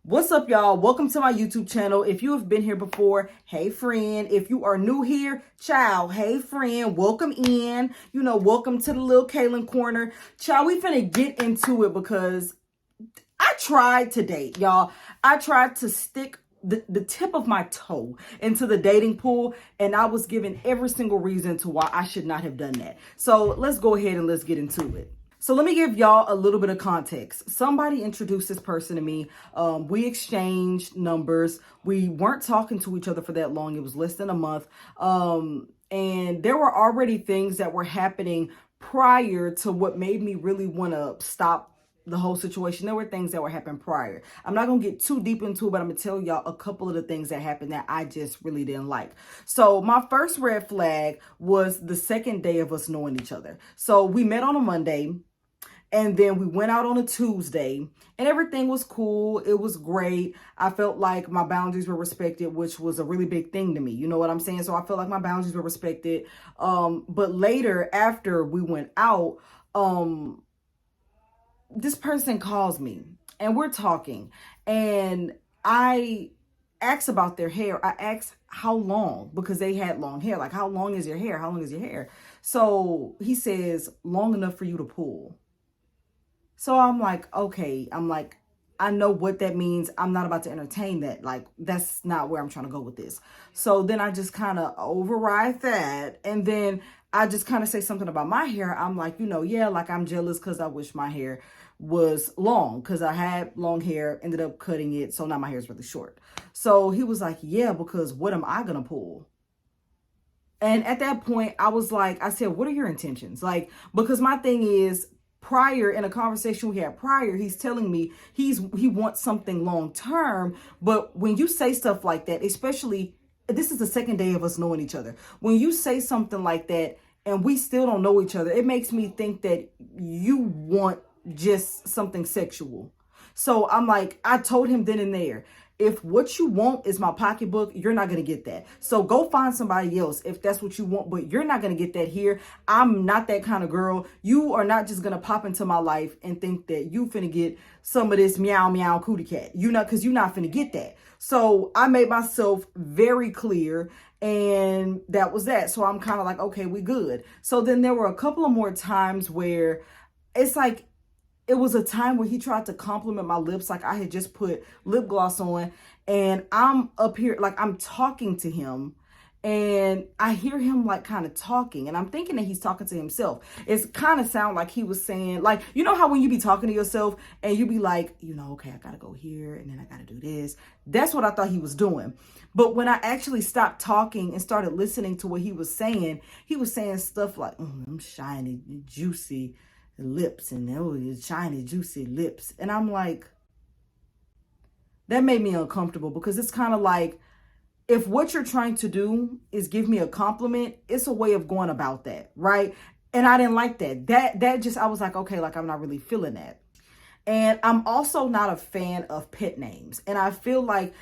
What's up, y'all? Welcome to my YouTube channel. If you have been here before, hey friend. If you are new here, child, hey friend, welcome in. Welcome to the little Kaylin corner. Child, we finna get into it because I tried to date, y'all. I tried to stick the tip of my toe into the dating pool, and I was given every single reason to why I should not have done that. So let's go ahead and let's get into it. So let me give y'all a little bit of context. Somebody introduced this person to me. We exchanged numbers. We weren't talking to each other for that long. It was less than a month. And there were already things that were happening prior to what made me really want to stop the whole situation. There were things that were happening prior. I'm not going to get too deep into it, but I'm going to tell y'all a couple of the things that happened that I just really didn't like. So my first red flag was the second day of us knowing each other. So we met on a Monday. And then we went out on a Tuesday and everything was cool. It was great. I felt like my boundaries were respected, which was a really big thing to me. You know what I'm saying? So I felt like my boundaries were respected. But later, after we went out, this person calls me and we're talking, and I asked about their hair. I asked how long, because they had long hair. Like, how long is your hair? How long is your hair? So he says, long enough for you to pull. So I'm like, okay, I know what that means. I'm not about to entertain that. Like, that's not where I'm trying to go with this. So then I just kind of override that. And then I just kind of say something about my hair. I'm like, yeah, like I'm jealous because I wish my hair was long, because I had long hair, ended up cutting it. So now my hair is really short. So he was like, yeah, because what am I going to pull? And at that point, I said, what are your intentions? Like, because my thing is, prior, in a conversation we had prior, he's telling me he wants something long term. But when you say stuff like that, especially, this is the second day of us knowing each other, when you say something like that and we still don't know each other, it makes me think that you want just something sexual. So I'm like, I told him then and there, if what you want is my pocketbook, you're not going to get that. So go find somebody else if that's what you want, but you're not going to get that here. I'm not that kind of girl. You are not just going to pop into my life and think that you finna get some of this meow meow cootie cat. Because you're not finna get that. So I made myself very clear, and that was that. So I'm kind of like, okay, we good. So then there were a couple of more times where it's like, it was a time where he tried to compliment my lips. Like, I had just put lip gloss on and I'm up here, like I'm talking to him, and I hear him like kind of talking, and I'm thinking that he's talking to himself. It's kind of sound like he was saying, like, you know how when you be talking to yourself and you be like, okay, I gotta go here and then I gotta do this. That's what I thought he was doing. But when I actually stopped talking and started listening to what he was saying stuff like, I'm shiny, juicy lips, and those shiny, juicy lips. And I'm like, that made me uncomfortable, because it's kind of like, if what you're trying to do is give me a compliment, it's a way of going about that, right? And I didn't like that. That just, I was like, okay, like I'm not really feeling that. And I'm also not a fan of pet names. And I feel like,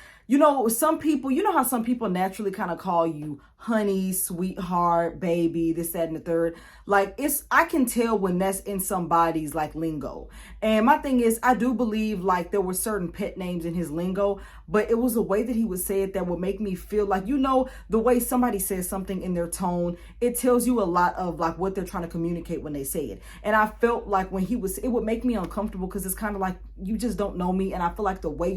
some people, how some people naturally kind of call you honey, sweetheart, baby, this, that, and the third. Like, I can tell when that's in somebody's like lingo. And my thing is, I do believe like there were certain pet names in his lingo, but it was a way that he would say it that would make me feel like, the way somebody says something in their tone, it tells you a lot of like what they're trying to communicate when they say it. And I felt like when it would make me uncomfortable, because it's kind of like, you just don't know me. And I feel like the way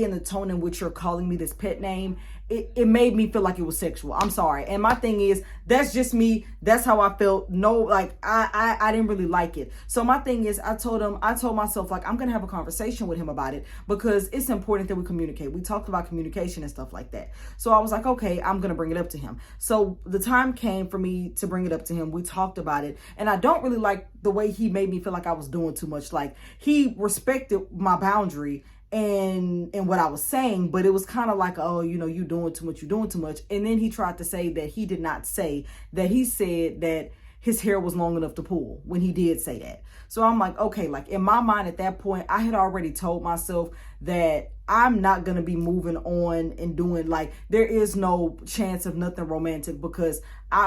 and the tone in which you're calling me this pet name, it made me feel like it was sexual. I'm sorry. And my thing is, that's just me. That's how I felt. No, like I didn't really like it. So my thing is, I told myself, like, I'm going to have a conversation with him about it, because it's important that we communicate. We talked about communication and stuff like that. So I was like, okay, I'm going to bring it up to him. So the time came for me to bring it up to him. We talked about it, and I don't really like the way he made me feel like I was doing too much. Like, he respected my boundary and what I was saying, but it was kind of like, oh, you're doing too much. And then he tried to say that he did not say that. He said that his hair was long enough to pull, when he did say that. So I'm like, okay, like in my mind at that point, I had already told myself that I'm not going to be moving on and doing, like, there is no chance of nothing romantic, because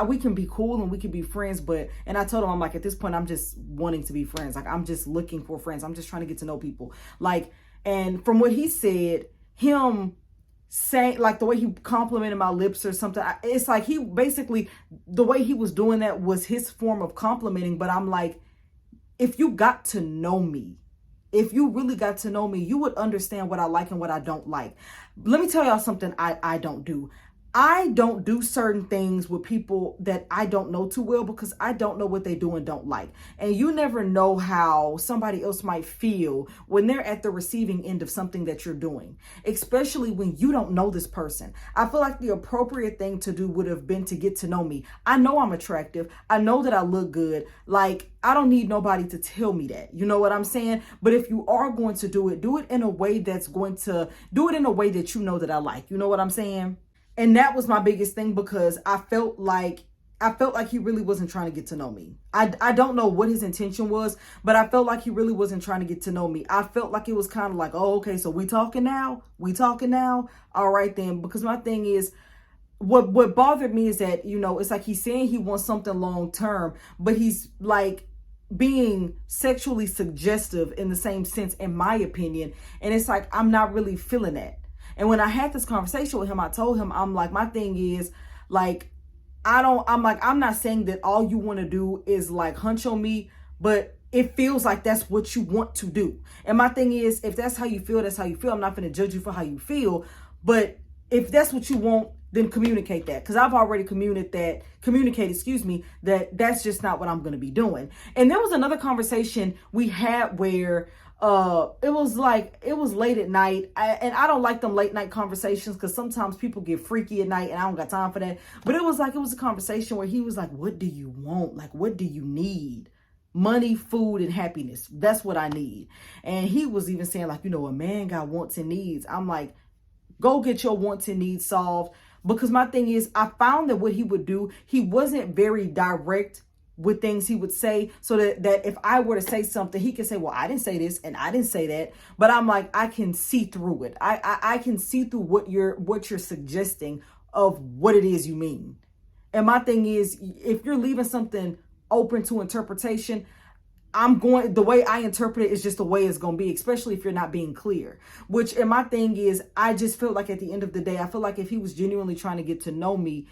we can be cool and we can be friends. And I told him, I'm like, at this point, I'm just wanting to be friends. Like, I'm just looking for friends. I'm just trying to get to know people. Like, And from what he said, him saying, like, the way he complimented my lips or something, it's like he basically, the way he was doing that was his form of complimenting. But I'm like, if you got to know me, if you really got to know me, you would understand what I like and what I don't like. Let me tell y'all something I don't do. I don't do certain things with people that I don't know too well, because I don't know what they do and don't like. And you never know how somebody else might feel when they're at the receiving end of something that you're doing, especially when you don't know this person. I feel like the appropriate thing to do would have been to get to know me. I know I'm attractive. I know that I look good. Like, I don't need nobody to tell me that. You know what I'm saying? But if you are going to do it in a way that's going to do it in a way that you know that I like. You know what I'm saying? And that was my biggest thing, because I felt like he really wasn't trying to get to know me. I don't know what his intention was, but I felt like he really wasn't trying to get to know me. I felt like it was kind of like, oh, okay, so we talking now? All right then. Because my thing is, what bothered me is that, it's like he's saying he wants something long term, but he's like being sexually suggestive in the same sense, in my opinion. And it's like, I'm not really feeling that. And when I had this conversation with him, I told him, I'm like, my thing is, like, I'm not saying that all you want to do is like hunch on me, but it feels like that's what you want to do. And my thing is, if that's how you feel, that's how you feel. I'm not going to judge you for how you feel. But if that's what you want, then communicate that. Because I've already communicated, that that's just not what I'm going to be doing. And there was another conversation we had where it was late at night, and I don't like them late night conversations, because sometimes people get freaky at night and I don't got time for that. But it was a conversation where he was like, what do you want? Like, what do you need? Money, food, and happiness. That's what I need. And he was even saying, like, a man got wants and needs. I'm like, go get your wants and needs solved. Because my thing is, I found that what he would do, he wasn't very direct with things he would say, so that if I were to say something, he could say, well, I didn't say this and I didn't say that. But I'm like, I can see through it. I can see through what you're suggesting of what it is you mean. And my thing is, if you're leaving something open to interpretation, the way I interpret it is just the way it's going to be, especially if you're not being clear. And my thing is, I just feel like at the end of the day, I feel like if he was genuinely trying to get to know me,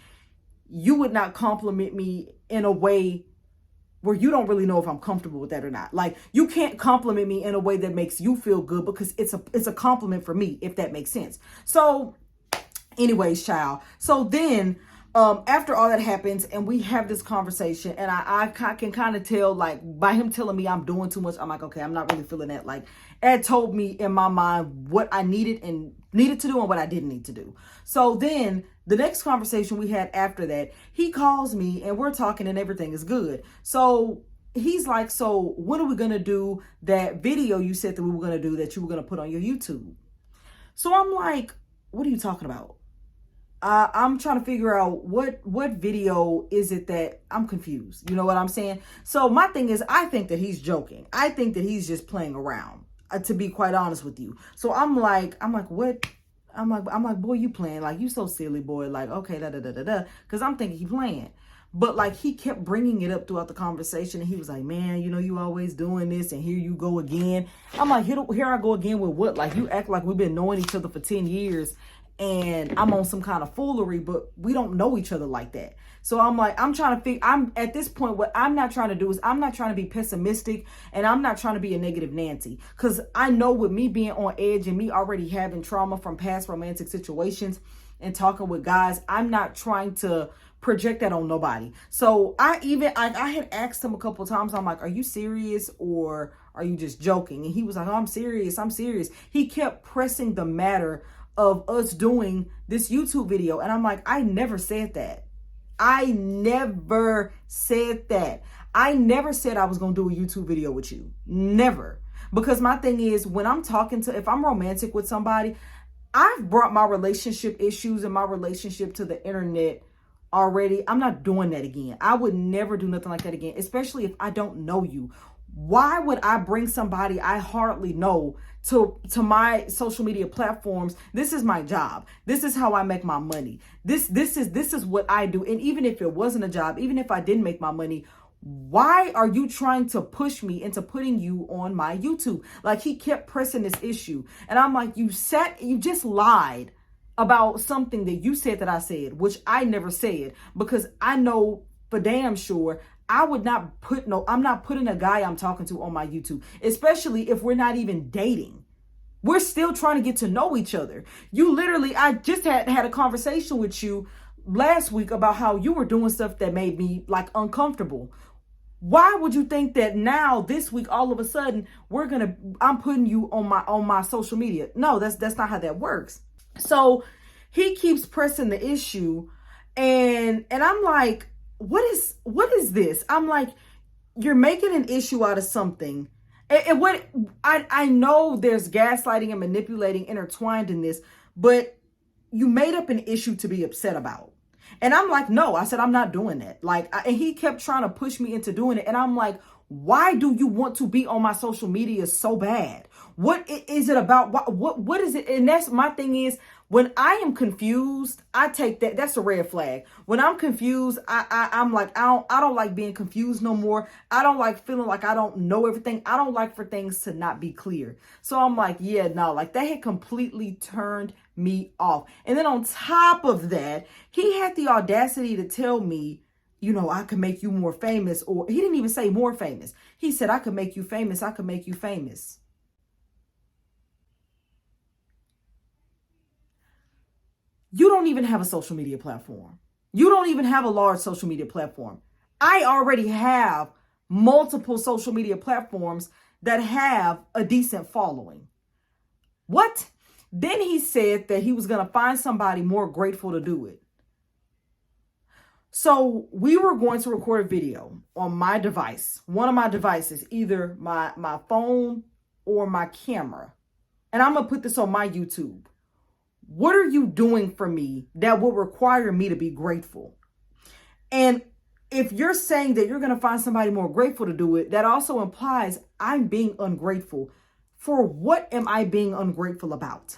you would not compliment me in a way where you don't really know if I'm comfortable with that or not. Like, you can't compliment me in a way that makes you feel good, because it's a compliment for me, if that makes sense. So anyways, child. So then, after all that happens and we have this conversation, and I can kind of tell, like, by him telling me I'm doing too much, I'm like, okay, I'm not really feeling that. Like, Ed told me in my mind what I needed to do and what I didn't need to do. So then the next conversation we had after that, he calls me and we're talking and everything is good. So he's like, so when are we going to do that video you said that we were going to do, that you were going to put on your YouTube? So I'm like, what are you talking about? I'm trying to figure out what video is it that I'm confused. You know what I'm saying? So my thing is, I think that he's joking. I think that he's just playing around, to be quite honest with you. So I'm like, what? I'm like, boy, you playing, like, you so silly, boy. Like, okay, because I'm thinking he playing. But like, he kept bringing it up throughout the conversation, and he was like, man, you always doing this, and here you go again. I'm like, here I go again with what? Like, you act like we've been knowing each other for 10 years. And I'm on some kind of foolery, but we don't know each other like that. So I'm like, I'm at this point, what I'm not trying to do is, I'm not trying to be pessimistic, and I'm not trying to be a negative Nancy. Because I know, with me being on edge and me already having trauma from past romantic situations and talking with guys, I'm not trying to project that on nobody. So I had asked him a couple of times, I'm like, are you serious or are you just joking? And he was like, oh, I'm serious. He kept pressing the matter of us doing this YouTube video. And I'm like, I never said that. I never said that. I never said I was going to do a YouTube video with you. Never. Because my thing is, when I'm if I'm romantic with somebody, I've brought my relationship issues and my relationship to the internet already. I'm not doing that again. I would never do nothing like that again, especially if I don't know you. Why would I bring somebody I hardly know to my social media platforms? This is my job. This is how I make my money. This is what I do. And even if it wasn't a job, even if I didn't make my money, why are you trying to push me into putting you on my YouTube? Like, he kept pressing this issue. And I'm like, you just lied about something that you said that I said, which I never said, because I know for damn sure I would not I'm not putting a guy I'm talking to on my YouTube, especially if we're not even dating. We're still trying to get to know each other. I just had a conversation with you last week about how you were doing stuff that made me like uncomfortable. Why would you think that now this week all of a sudden I'm putting you on my social media? No, that's not how that works. So he keeps pressing the issue, and I'm like, what is this? I'm like, you're making an issue out of something. And what I know, there's gaslighting and manipulating intertwined in this, but you made up an issue to be upset about. And I'm like, no, I said, I'm not doing that. And he kept trying to push me into doing it. And I'm like, why do you want to be on my social media so bad? What is it about? What is it? And that's my thing is, when I am confused, I take that's a red flag. When I'm confused, I'm like, I don't like being confused no more. I don't like feeling like I don't know everything. I don't like for things to not be clear. So I'm like, yeah, no, like that had completely turned me off. And then on top of that, he had the audacity to tell me, I could make you more famous. Or he didn't even say more famous. He said, I could make you famous. I could make you famous. You don't even have a social media platform. You don't even have a large social media platform. I already have multiple social media platforms that have a decent following. What? Then he said that he was going to find somebody more grateful to do it. So we were going to record a video on my device, one of my devices, either my phone or my camera. And I'm going to put this on my YouTube. What are you doing for me that will require me to be grateful? And if you're saying that you're going to find somebody more grateful to do it, that also implies I'm being ungrateful. For what am I being ungrateful about?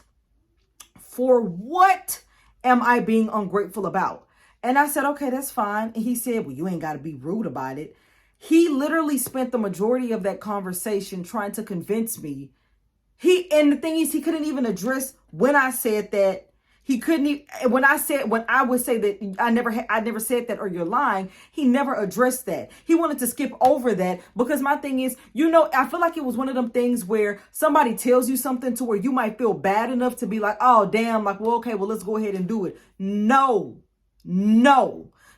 For what am I being ungrateful about? And I said, okay, that's fine. And he said, well, you ain't got to be rude about it. He literally spent the majority of that conversation trying to convince me. And the thing is, he couldn't even address when I said that. He couldn't even, when I would say that I never said that, or you're lying, he never addressed that. He wanted to skip over that, because my thing is, I feel like it was one of them things where somebody tells you something to where you might feel bad enough to be like, oh, damn, like, well, okay, well, let's go ahead and do it. No.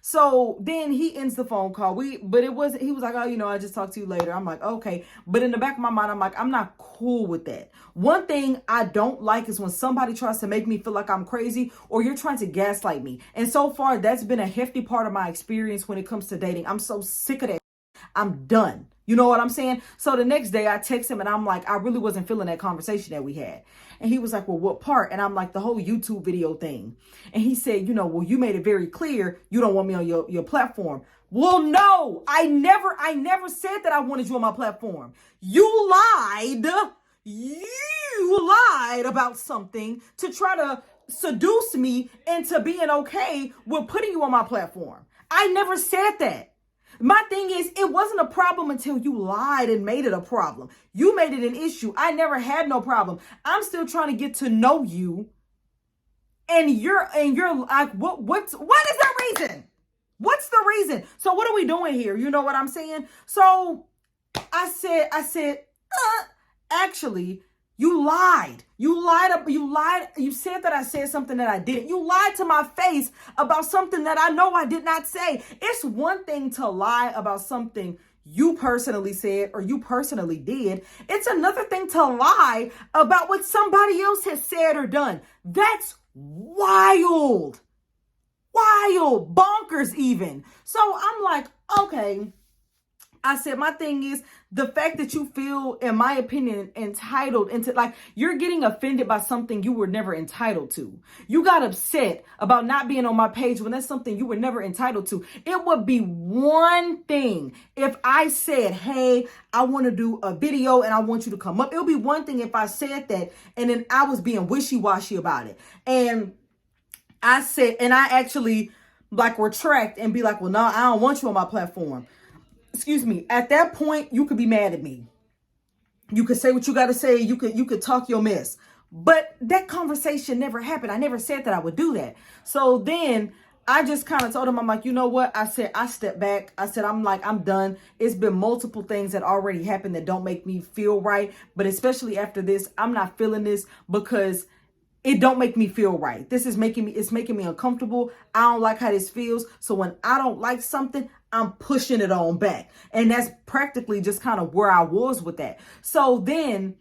So then he ends the phone call. He was like, oh, I just talked to you later. I'm like, okay. But in the back of my mind, I'm like, I'm not cool with that. One thing I don't like is when somebody tries to make me feel like I'm crazy, or you're trying to gaslight me. And so far, that's been a hefty part of my experience when it comes to dating. I'm so sick of that. I'm done. You know what I'm saying? So the next day I text him and I'm like, I really wasn't feeling that conversation that we had. And he was like, well, what part? And I'm like, the whole YouTube video thing. And he said, well, you made it very clear you don't want me on your platform. Well, no, I never said that I wanted you on my platform. You lied. You lied about something to try to seduce me into being okay with putting you on my platform. I never said that. My thing is, it wasn't a problem until you lied and made it a problem. You made it an issue. I never had no problem. I'm still trying to get to know you. And you're like, what is the reason? What's the reason? So what are we doing here? You know what I'm saying? So I said, actually, you lied. You lied. You said that I said something that I didn't. You lied to my face about something that I know I did not say. It's one thing to lie about something you personally said or you personally did. It's another thing to lie about what somebody else has said or done. That's wild. Wild. Bonkers even. So I'm like, okay. I said, my thing is, the fact that you feel, in my opinion, entitled into, like, you're getting offended by something you were never entitled to. You got upset about not being on my page when that's something you were never entitled to. It would be one thing if I said, hey, I want to do a video and I want you to come up. It would be one thing if I said that and then I was being wishy-washy about it. And I said, and I actually like retract and be like, well, no, I don't want you on my platform. excuse me, at that point, you could be mad at me. You could say what you got to say. You could talk your mess. But that conversation never happened. I never said that I would do that. So then I just kind of told him, I'm like, you know what? I said, I stepped back. I said, I'm done. It's been multiple things that already happened that don't make me feel right. But especially after this, I'm not feeling this because it don't make me feel right. This is it's making me uncomfortable. I don't like how this feels. So when I don't like something, I'm pushing it on back. And that's practically just kind of where I was with that. So then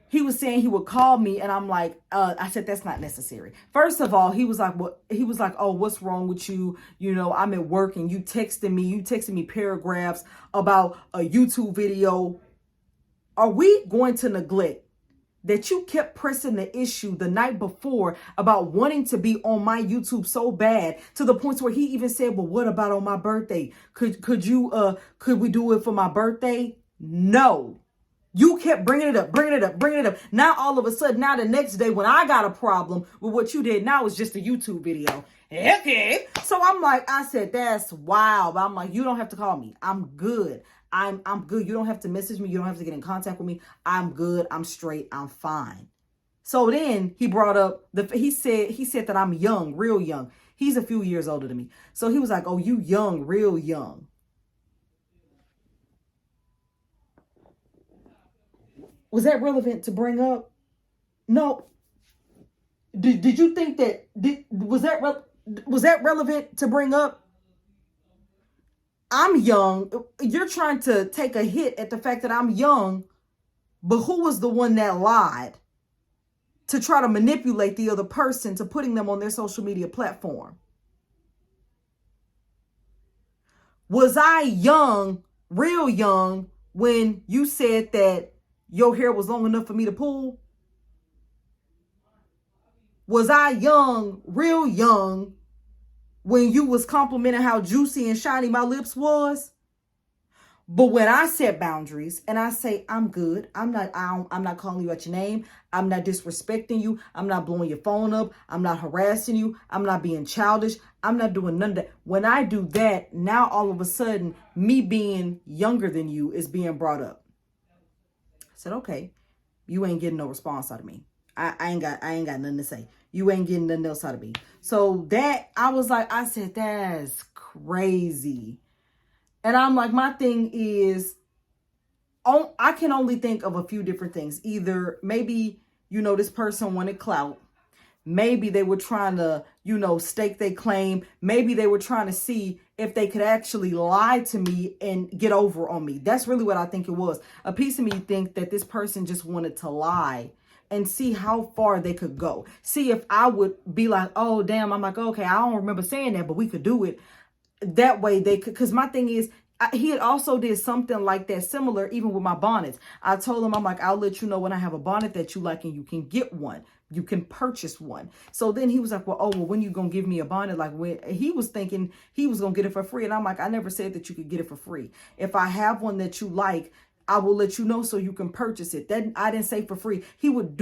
he was saying he would call me, and I'm like, I said, that's not necessary. First of all, he was like, oh, what's wrong with you? You know, I'm at work and you texted me paragraphs about a YouTube video. Are we going to neglect that you kept pressing the issue the night before about wanting to be on my YouTube so bad to the point where he even said, well, what about on my birthday? Could we do it for my birthday? No. You kept bringing it up. Now, all of a sudden, now the next day when I got a problem with what you did, now it's just a YouTube video. Okay. So I said, that's wild. But I'm like, you don't have to call me. I'm good. I'm good. You don't have to message me. You don't have to get in contact with me. I'm good. I'm straight. I'm fine. So then he brought up he said that I'm young, real young. He's a few years older than me. So he was like, oh, you young, real young. Was that relevant to bring up? No. Did you think that was that relevant to bring up? I'm young. You're trying to take a hit at the fact that I'm young, but who was the one that lied to try to manipulate the other person to putting them on their social media platform? Was I young, real young, when you said that your hair was long enough for me to pull? Was I young, real young, when you was complimenting how juicy and shiny my lips was? But when I set boundaries and I say, I'm good, I'm not calling you at your name, I'm not disrespecting you, I'm not blowing your phone up, I'm not harassing you, I'm not being childish, I'm not doing none of that. When I do that, now all of a sudden, me being younger than you is being brought up. I said, okay, you ain't getting no response out of me. I ain't got nothing to say. You ain't getting nothing else out of me. So that, I said, that's crazy. And I'm like, my thing is, I can only think of a few different things. Either maybe, this person wanted clout. Maybe they were trying to, stake their claim. Maybe they were trying to see if they could actually lie to me and get over on me. That's really what I think it was. A piece of me think that this person just wanted to lie and see how far they could go. See if I would be like, oh, damn. I'm like, okay, I don't remember saying that, but we could do it. That way they could, because my thing is, he had also did something like that similar, even with my bonnets. I told him, I'm like, I'll let you know when I have a bonnet that you like and you can get one. You can purchase one. So then he was like, well, when you going to give me a bonnet? Like, when he was thinking he was going to get it for free. And I'm like, I never said that you could get it for free. If I have one that you like, I will let you know so you can purchase it. That I didn't say for free. He would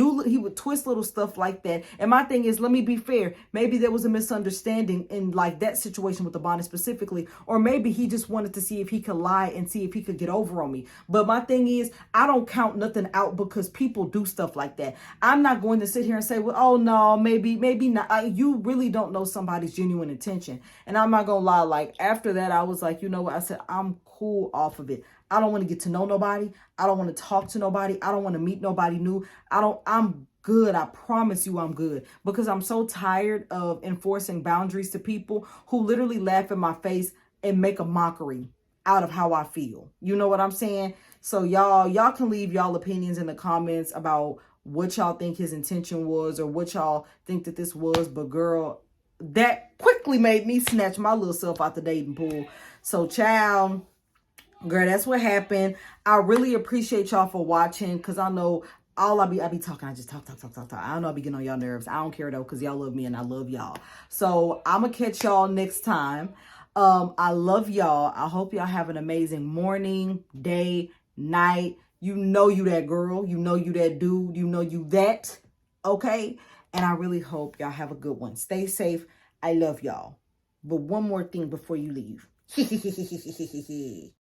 twist little stuff like that. And my thing is, let me be fair. Maybe there was a misunderstanding in like that situation with the bonnet specifically, or maybe he just wanted to see if he could lie and see if he could get over on me. But my thing is, I don't count nothing out because people do stuff like that. I'm not going to sit here and say, well, oh no, maybe not. You really don't know somebody's genuine intention. And I'm not gonna lie. Like after that, I was like, you know what? I said, I'm cool off of it. I don't want to get to know nobody. I don't want to talk to nobody. I don't want to meet nobody new. I'm good. I promise you I'm good, because I'm so tired of enforcing boundaries to people who literally laugh in my face and make a mockery out of how I feel. You know what I'm saying? So y'all can leave y'all opinions in the comments about what y'all think his intention was or what y'all think that this was. But girl, that quickly made me snatch my little self out the dating pool. So child, girl, that's what happened. I really appreciate y'all for watching, because I know I be talking. I just talk. I don't know, I be getting on y'all nerves. I don't care though, because y'all love me and I love y'all. So I'm going to catch y'all next time. I love y'all. I hope y'all have an amazing morning, day, night. You know you that girl. You know you that dude. You know you that. Okay? And I really hope y'all have a good one. Stay safe. I love y'all. But one more thing before you leave.